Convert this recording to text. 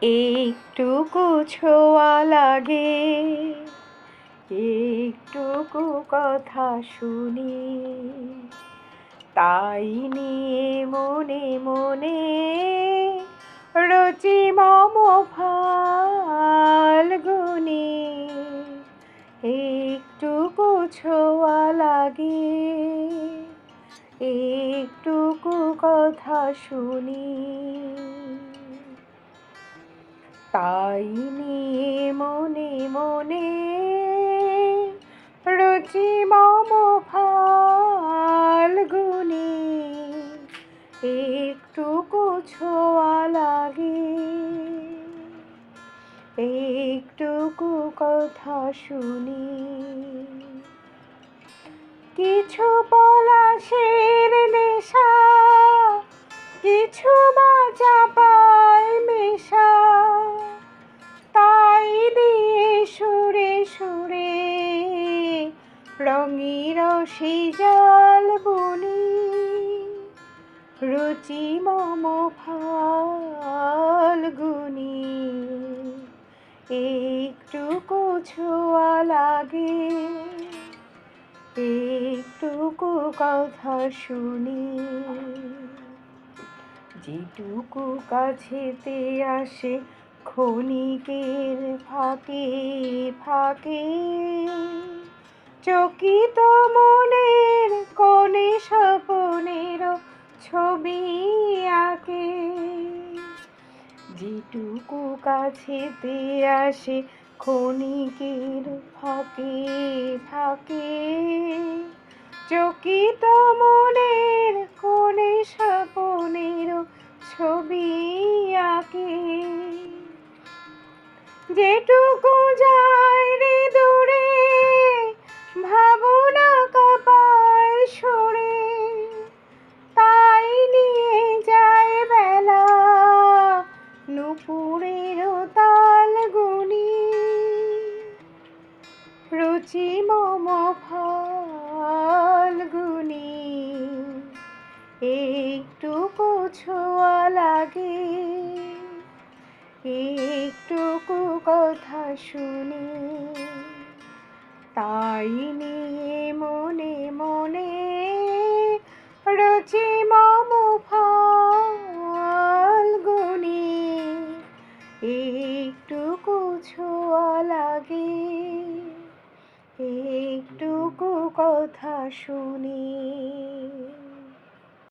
একটুকু ছোঁয়া লাগে, একটুকু কথা শুনি, তাই নিয়ে মনে মনে রচি মম ফাল্গুনি। একটুকু ছোঁয়া লাগে, একটুকু কথা শুনি, তাই নিয়ে মনে মনে রচি মম ফাল্গুনি। একটুকু ছোঁয়া লাগে, একটুকু কথা শুনি। কিছু পলাশের নেশা, কিছু বা চাপায় মেশা, তাই দিয়ে সুরে সুরে রঙি রসে জাল বুনি। রুচি মম ফাল্গুনি, একটুকু ছোঁয়া লাগে, একটুকু কথা শুনি। যেটুকু কাছেতে আসে ক্ষণিকের ফাঁকে ফাঁকে, চকিত মনের কোণে স্বপনের ছবি আঁকে। যেটুকু কাছেতে আসে ক্ষণিকের ফাঁকে ফাঁকে, চকিত মনের কোণে স্বপনের ছবি আঁকে। যেটুকু যায় রে দূরে ভাবনা কাপায় সরে, তাই নিয়ে যায় বেলা নুপুরের তাল গুনি। রুচি মম ফাল্গুনি, একটুকু ছোঁয়া লাগে, একটুকু কথা শুনি, তাই নিয়ে মনে মনে রচি